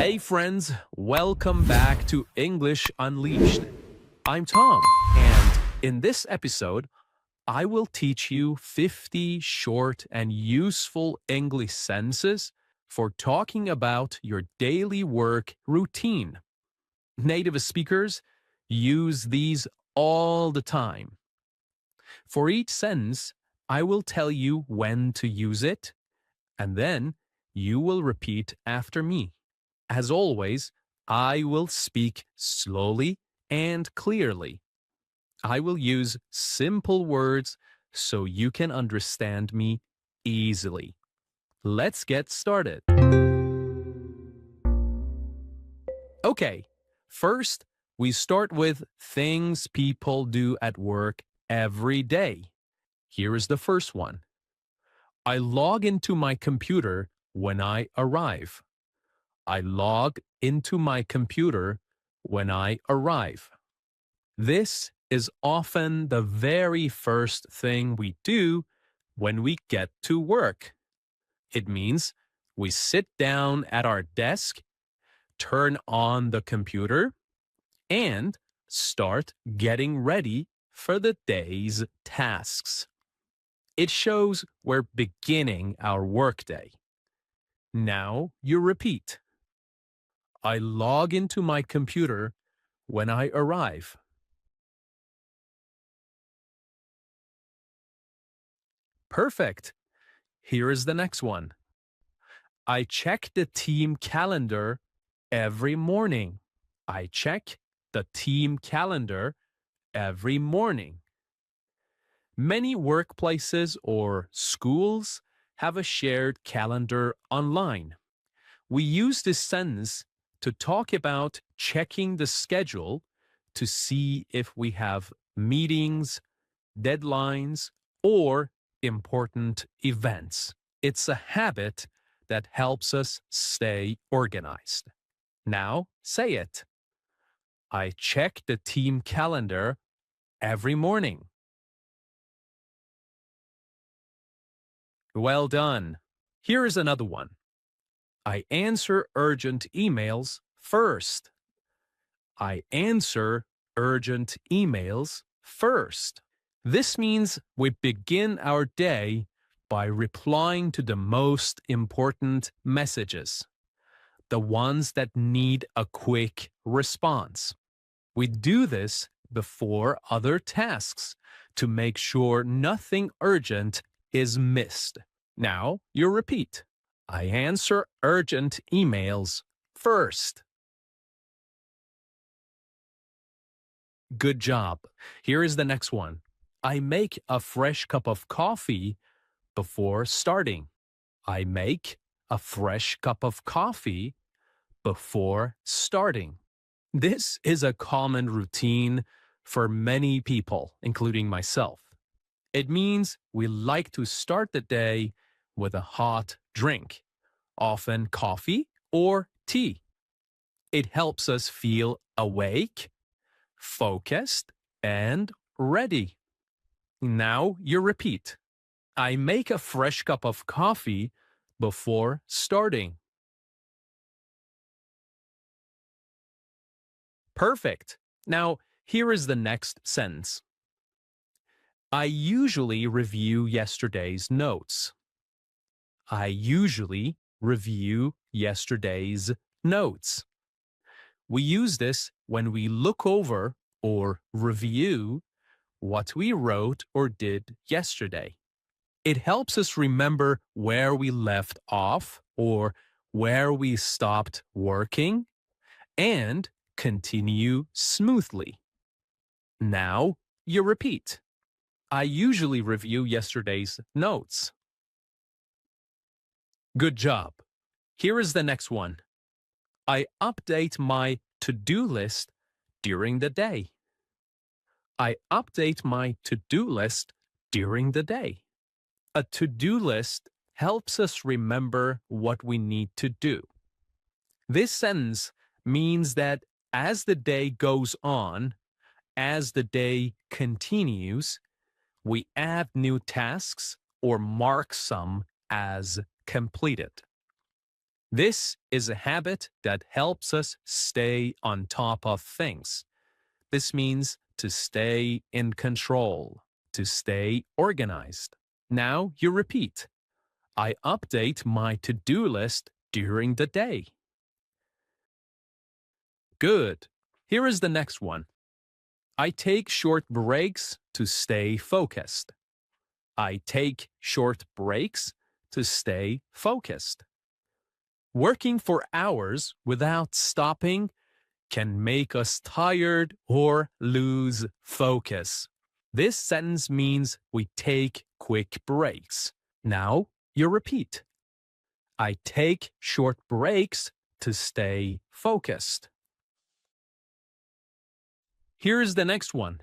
Hey friends, welcome back to English Unleashed. I'm Tom, and in this episode, I will teach you 50 short and useful English sentences for talking about your daily work routine. Native speakers use these all the time. For each sentence, I will tell you when to use it, and then you will repeat after me. As always, I will speak slowly and clearly. I will use simple words so you can understand me easily. Let's get started. Okay, first, we start with things people do at work every day. Here is the first one. I log into my computer when I arrive. I log into my computer when I arrive. This is often the very first thing we do when we get to work. It means we sit down at our desk, turn on the computer, and start getting ready for the day's tasks. It shows we're beginning our workday. Now you repeat. I log into my computer when I arrive. Perfect. Here is the next one. I check the team calendar every morning. I check the team calendar every morning. Many workplaces or schools have a shared calendar online. We use this sentence to talk about checking the schedule to see if we have meetings, deadlines, or important events. It's a habit that helps us stay organized. Now, say it. I check the team calendar every morning. Well done. Here is another one. I answer urgent emails first. I answer urgent emails first. This means we begin our day by replying to the most important messages, the ones that need a quick response. We do this before other tasks to make sure nothing urgent is missed. Now you repeat. I answer urgent emails first. Good job. Here is the next one. I make a fresh cup of coffee before starting. I make a fresh cup of coffee before starting. This is a common routine for many people, including myself. It means we like to start the day with a hot drink, often coffee or tea. It helps us feel awake, focused, and ready. Now you repeat. I make a fresh cup of coffee before starting. Perfect. Now, here is the next sentence. I usually review yesterday's notes. I usually review yesterday's notes. We use this when we look over or review what we wrote or did yesterday. It helps us remember where we left off or where we stopped working and continue smoothly. Now you repeat. I usually review yesterday's notes. Good job. Here is the next one. I update my to-do list during the day. I update my to-do list during the day. A to-do list helps us remember what we need to do. This sentence means that as the day goes on, as the day continues, we add new tasks or mark some as completed. This is a habit that helps us stay on top of things. This means to stay in control, to stay organized. Now you repeat. I update my to-do list during the day. Good. Here is the next one. I take short breaks to stay focused. I take short breaks to stay focused. Working for hours without stopping can make us tired or lose focus. This sentence means we take quick breaks. Now you repeat. I take short breaks to stay focused. Here's the next one.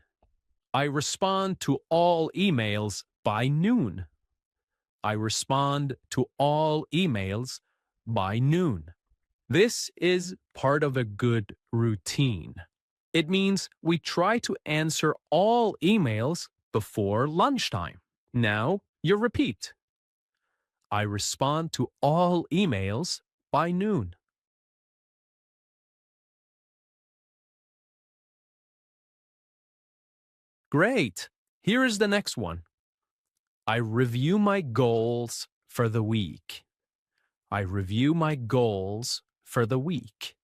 I respond to all emails by noon. I respond to all emails by noon. This is part of a good routine. It means we try to answer all emails before lunchtime. Now you repeat. I respond to all emails by noon. Great. Here is the next one. I review my goals for the week. I review my goals for the week.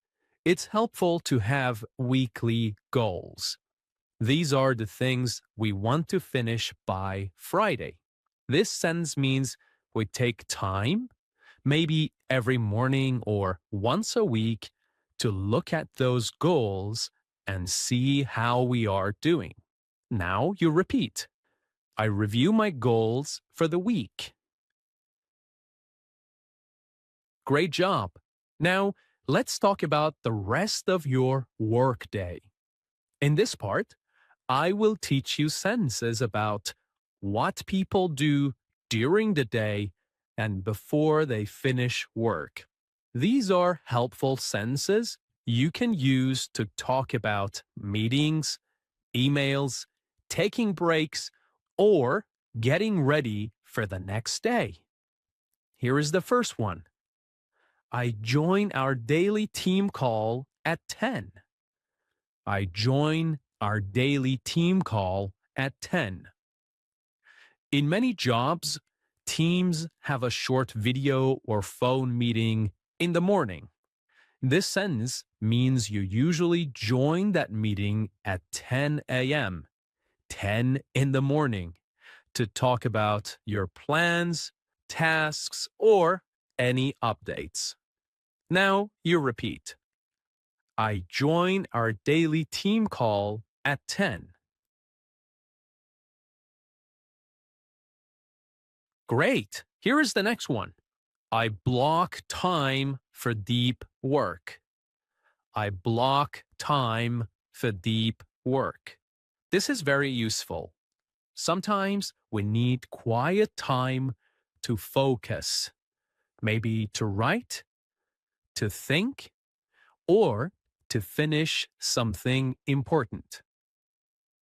It's helpful to have weekly goals. These are the things we want to finish by Friday. This sentence means we take time, maybe every morning or once a week, to look at those goals and see how we are doing. Now you repeat. I review my goals for the week. Great job. Now, let's talk about the rest of your workday. In this part, I will teach you sentences about what people do during the day and before they finish work. These are helpful sentences you can use to talk about meetings, emails, taking breaks, or getting ready for the next day. Here is the first one. I join our daily team call at 10. I join our daily team call at 10. In many jobs, teams have a short video or phone meeting in the morning. This sentence means you usually join that meeting at 10 a.m., 10 in the morning, to talk about your plans, tasks, or any updates. Now you repeat. I join our daily team call at 10. Great. Here is the next one. I block time for deep work. I block time for deep work. This is very useful. Sometimes we need quiet time to focus, maybe to write, to think, or to finish something important.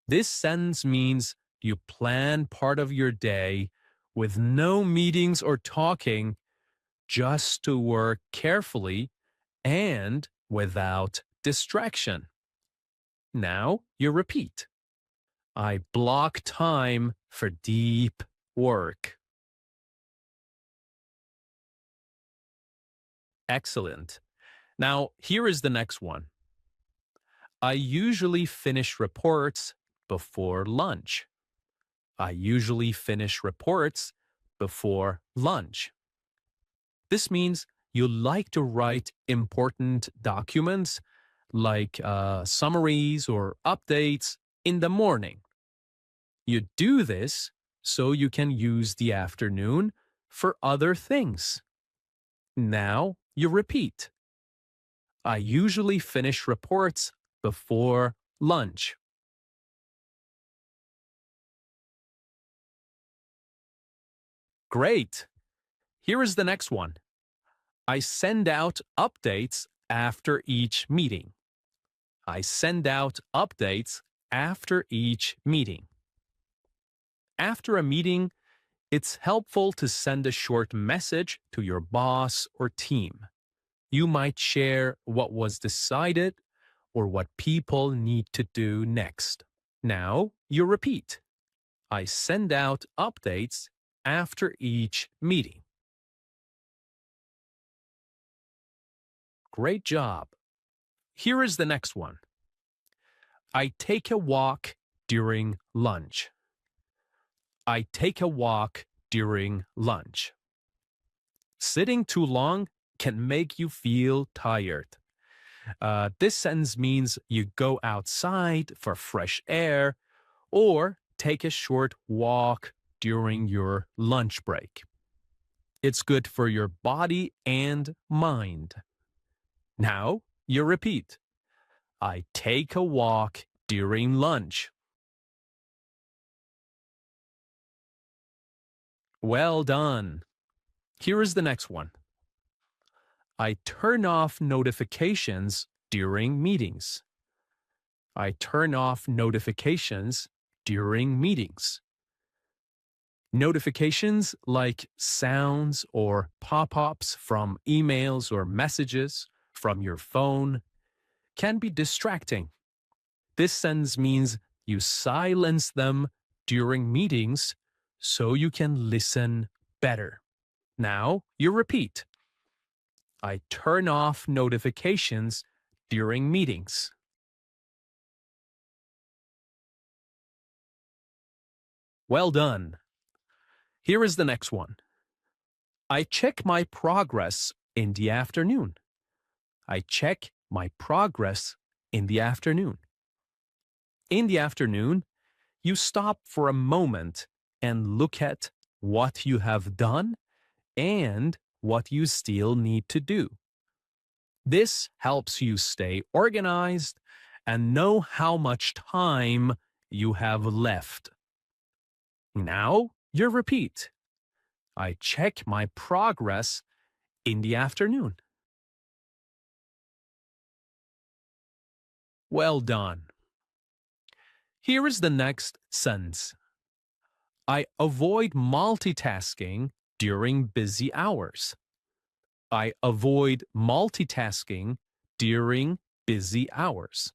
This sentence means you plan part of your day with no meetings or talking, just to work carefully and without distraction. Now you repeat. I block time for deep work. Excellent. Now, here is the next one. I usually finish reports before lunch. I usually finish reports before lunch. This means you like to write important documents like summaries or updates in the morning. You do this so you can use the afternoon for other things. Now you repeat. I usually finish reports before lunch. Great. Here is the next one. I send out updates after each meeting. I send out updates after each meeting. After a meeting, it's helpful to send a short message to your boss or team. You might share what was decided or what people need to do next. Now you repeat. I send out updates after each meeting. Great job. Here is the next one. I take a walk during lunch. I take a walk during lunch. Sitting too long can make you feel tired. This sentence means you go outside for fresh air or take a short walk during your lunch break. It's good for your body and mind. Now you repeat. I take a walk during lunch. Well done. Here is the next one. I turn off notifications during meetings. I turn off notifications during meetings. Notifications like sounds or pop-ups from emails or messages from your phone can be distracting. This sentence means you silence them during meetings so you can listen better. Now you repeat. I turn off notifications during meetings. Well done. Here is the next one. I check my progress in the afternoon. I check my progress in the afternoon. In the afternoon, you stop for a moment and look at what you have done and what you still need to do. This helps you stay organized and know how much time you have left. Now you repeat. I check my progress in the afternoon. Well done. Here is the next sentence. I avoid multitasking during busy hours. I avoid multitasking during busy hours.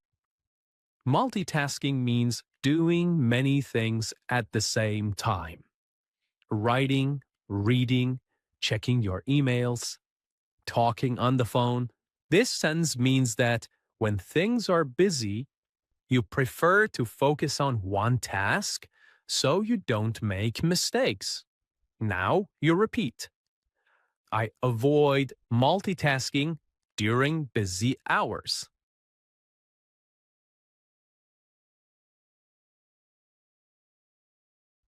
Multitasking means doing many things at the same time. Writing, reading, checking your emails, talking on the phone. This sentence means that when things are busy, you prefer to focus on one task so you don't make mistakes. Now you repeat. I avoid multitasking during busy hours.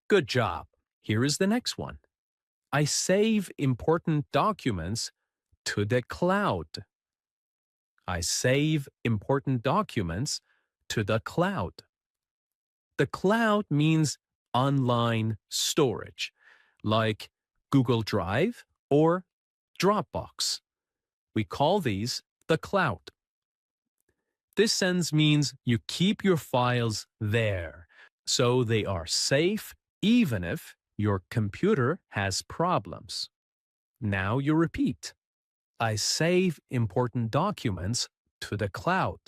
Good job. Here is the next one. I save important documents to the cloud. I save important documents to the cloud. The cloud means online storage, like Google Drive or Dropbox. We call these the cloud. This sentence means you keep your files there, so they are safe even if your computer has problems. Now you repeat. I save important documents to the cloud.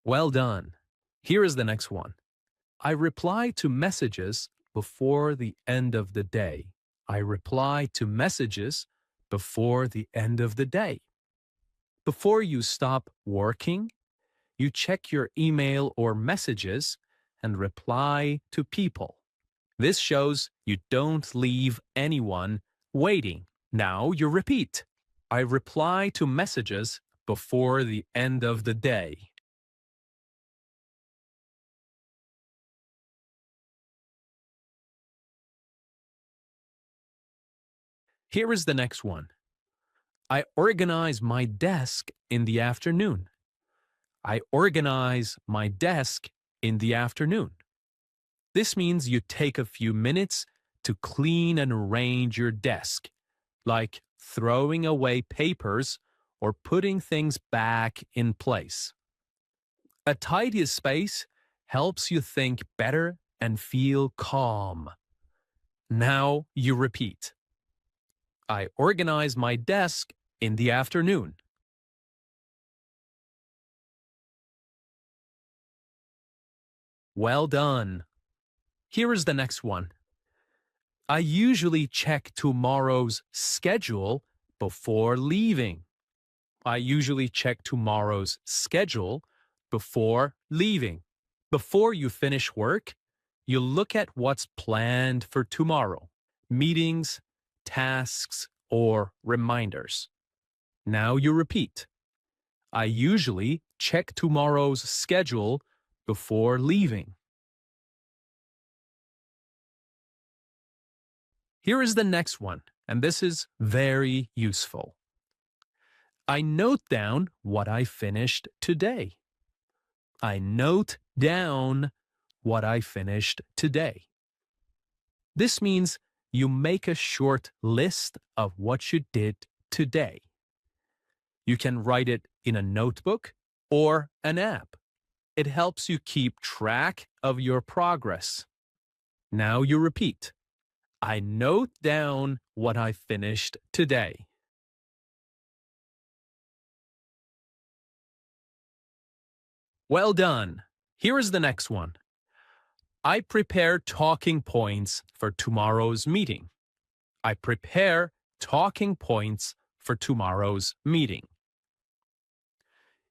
Well done. Here is the next one. I reply to messages before the end of the day. I reply to messages before the end of the day. Before you stop working, you check your email or messages and reply to people. This shows you don't leave anyone waiting. Now you repeat. I reply to messages before the end of the day. Here is the next one. I organize my desk in the afternoon. I organize my desk in the afternoon. This means you take a few minutes to clean and arrange your desk, like throwing away papers or putting things back in place. A tidy space helps you think better and feel calm. Now you repeat. I organize my desk in the afternoon. Well done. Here is the next one. I usually check tomorrow's schedule before leaving. I usually check tomorrow's schedule before leaving. Before you finish work, you look at what's planned for tomorrow, meetings, tasks, or reminders. Now you repeat. I usually check tomorrow's schedule before leaving. Here is the next one, and this is very useful. I note down what I finished today. I note down what I finished today. This means you make a short list of what you did today. You can write it in a notebook or an app. It helps you keep track of your progress. Now you repeat. I note down what I finished today. Well done. Here is the next one. I prepare talking points for tomorrow's meeting. I prepare talking points for tomorrow's meeting.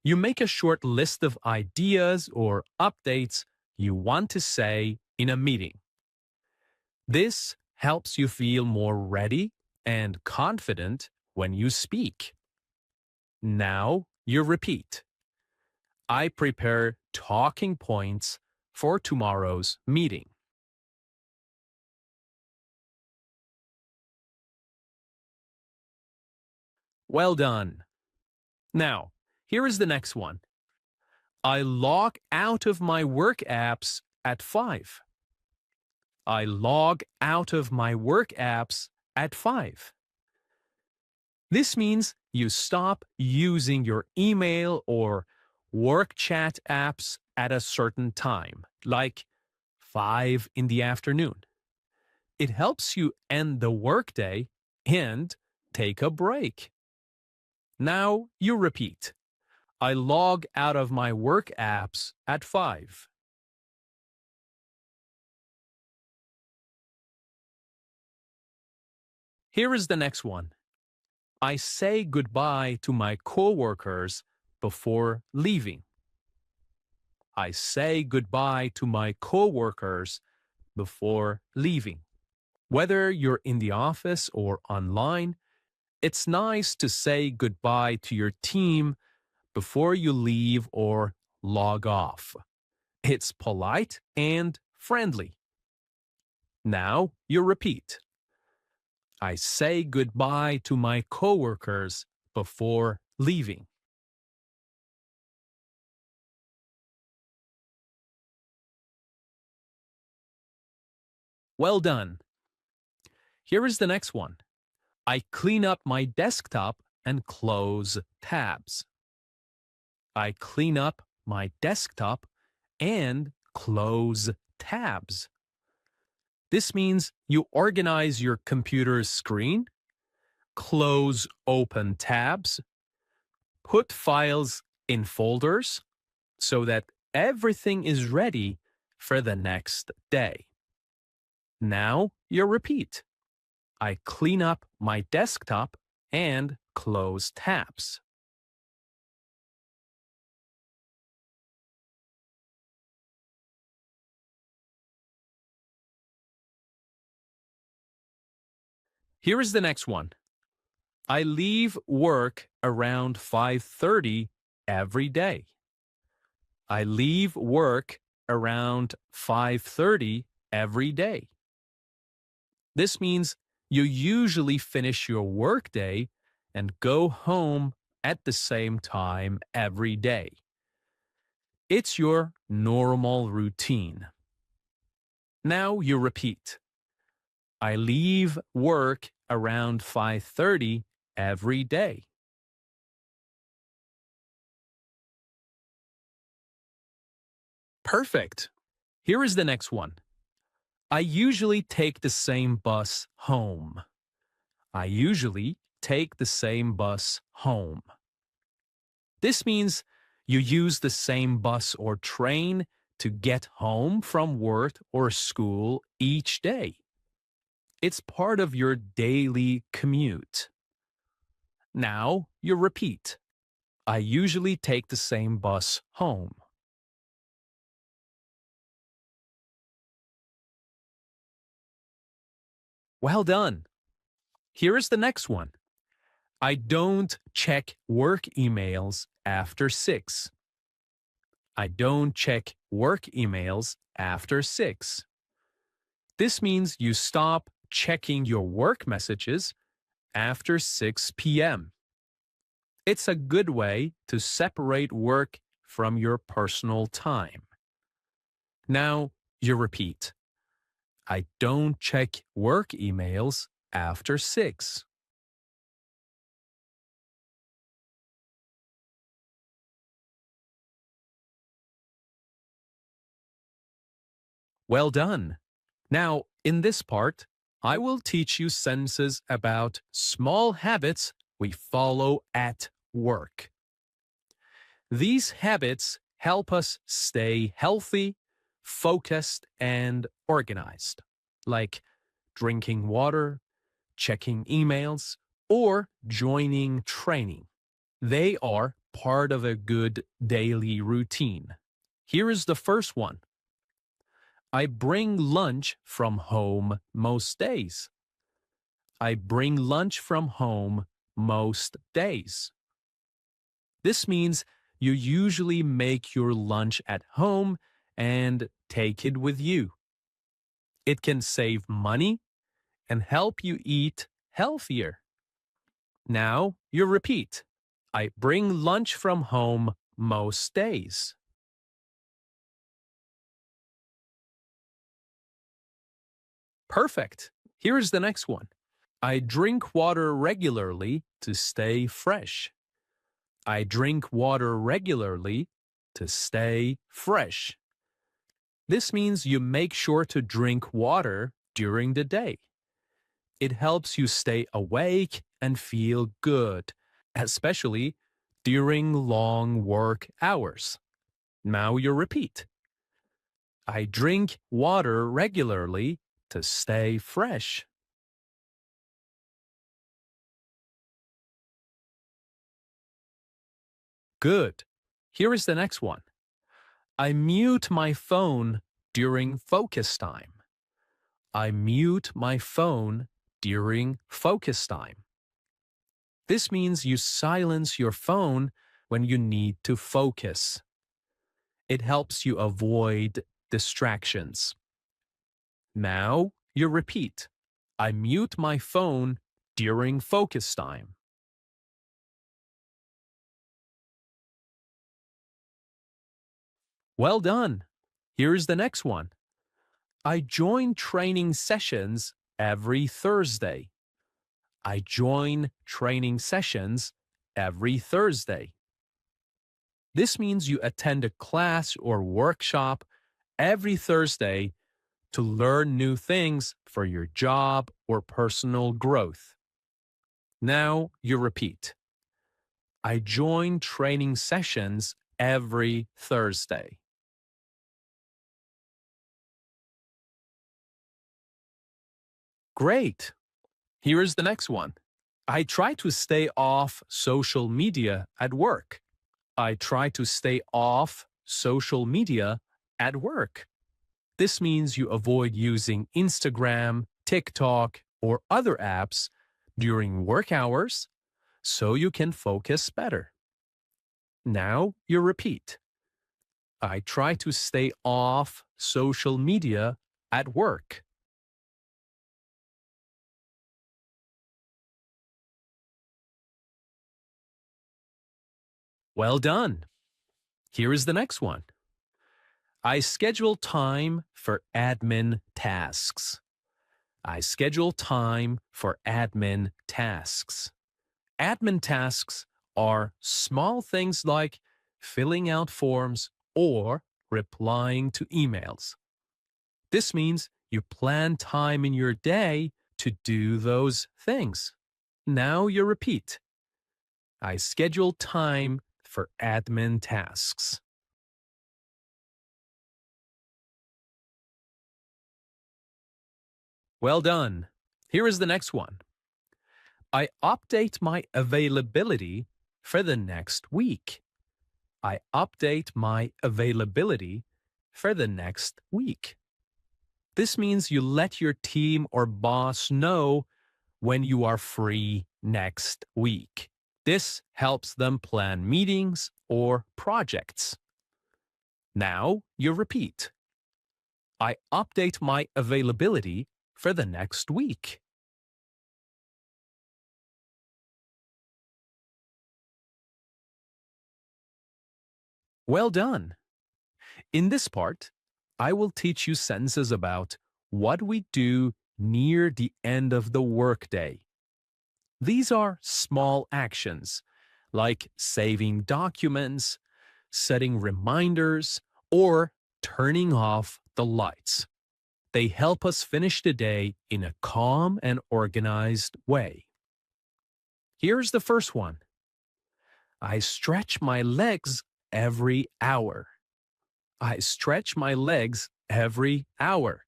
You make a short list of ideas or updates you want to say in a meeting. This helps you feel more ready and confident when you speak. Now you repeat. I prepare talking points for tomorrow's meeting. Well done. Now, here is the next one. I log out of my work apps at 5. I log out of my work apps at 5. This means you stop using your email or work chat apps at a certain time, like 5 in the afternoon. It helps you end the workday and take a break. Now you repeat. I log out of my work apps at 5. Here is the next one. I say goodbye to my coworkers before leaving. I say goodbye to my coworkers before leaving. Whether you're in the office or online, it's nice to say goodbye to your team before you leave or log off. It's polite and friendly. Now you repeat. I say goodbye to my coworkers before leaving. Well done. Here is the next one. I clean up my desktop and close tabs. I clean up my desktop and close tabs. This means you organize your computer's screen, close open tabs, put files in folders so that everything is ready for the next day. Now you repeat. I clean up my desktop and close tabs. Here is the next one. I leave work around 5:30 every day. I leave work around 5:30 every day. This means you usually finish your workday and go home at the same time every day. It's your normal routine. Now you repeat. I leave work around 5:30 every day. Perfect. Here is the next one. I usually take the same bus home. I usually take the same bus home. This means you use the same bus or train to get home from work or school each day. It's part of your daily commute. Now you repeat. I usually take the same bus home. Well done. Here is the next one. I don't check work emails after 6. I don't check work emails after 6. This means you stop checking your work messages after 6 p.m. It's a good way to separate work from your personal time. Now you repeat. I don't check work emails after 6. Well done. Now, in this part, I will teach you sentences about small habits we follow at work. These habits help us stay healthy, focused, and organized, like drinking water, checking emails, or joining training. They are part of a good daily routine. Here is the first one. I bring lunch from home most days. I bring lunch from home most days. This means you usually make your lunch at home and take it with you. It can save money and help you eat healthier. Now you repeat. I bring lunch from home most days. Perfect. Here is the next one. I drink water regularly to stay fresh. I drink water regularly to stay fresh. This means you make sure to drink water during the day. It helps you stay awake and feel good, especially during long work hours. Now you repeat. I drink water regularly to stay fresh. Good. Here is the next one. I mute my phone during focus time. I mute my phone during focus time. This means you silence your phone when you need to focus. It helps you avoid distractions. Now you repeat. I mute my phone during focus time. Well done. Here's the next one. I join training sessions every Thursday. I join training sessions every Thursday. This means you attend a class or workshop every Thursday to learn new things for your job or personal growth. Now you repeat. I join training sessions every Thursday. Great. Here is the next one. I try to stay off social media at work. I try to stay off social media at work. This means you avoid using Instagram, TikTok, or other apps during work hours so you can focus better. Now you repeat. I try to stay off social media at work. Well done. Here is the next one. I schedule time for admin tasks. I schedule time for admin tasks. Admin tasks are small things like filling out forms or replying to emails. This means You plan time in your day to do those things. Now you repeat. I schedule time for admin tasks. Well done. Here is the next one. I update my availability for the next week. I update my availability for the next week. This means you let your team or boss know when you are free next week. This helps them plan meetings or projects. Now you repeat. I update my availability for the next week. Well done. In this part, I will teach you sentences about what we do near the end of the workday. These are small actions like saving documents, setting reminders, or turning off the lights. They help us finish the day in a calm and organized way. Here's the first one. I stretch my legs every hour. I stretch my legs every hour.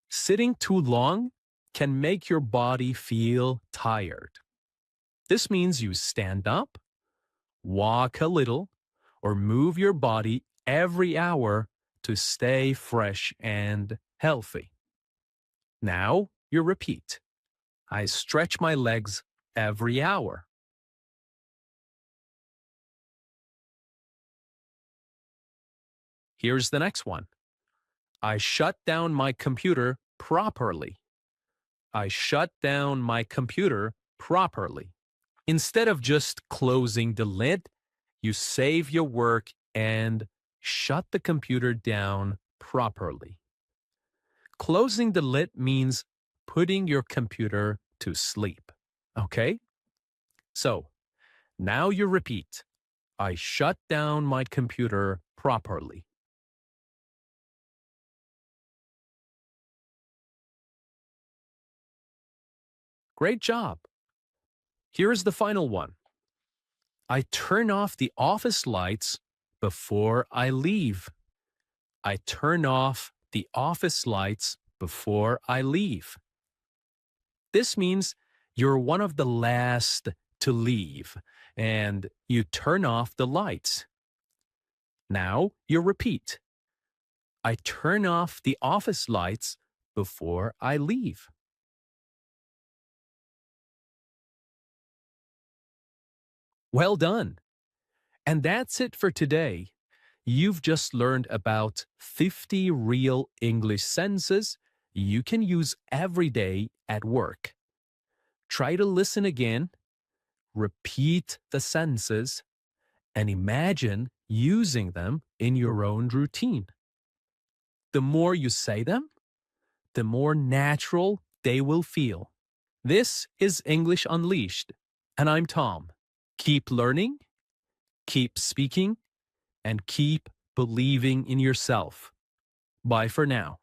Sitting too long can make your body feel tired. This means you stand up, walk a little, or move your body every hour to stay fresh and healthy. Now you repeat. I stretch my legs every hour. Here's the next one. I shut down my computer properly. I shut down my computer properly. Instead of just closing the lid, you save your work and shut the computer down properly. Closing the lid means putting your computer to sleep. Okay? So, now you repeat. I shut down my computer properly. Great job. Here is the final one. I turn off the office lights before I leave. I turn off the office lights before I leave. This means you're one of the last to leave and you turn off the lights. Now you repeat. I turn off the office lights before I leave. Well done. And that's it for today. You've just learned about 50 real English sentences you can use every day at work. Try to listen again, repeat the sentences, and imagine using them in your own routine. The more you say them, the more natural they will feel. This is English Unleashed, and I'm Tom. Keep learning, keep speaking, and keep believing in yourself. Bye for now.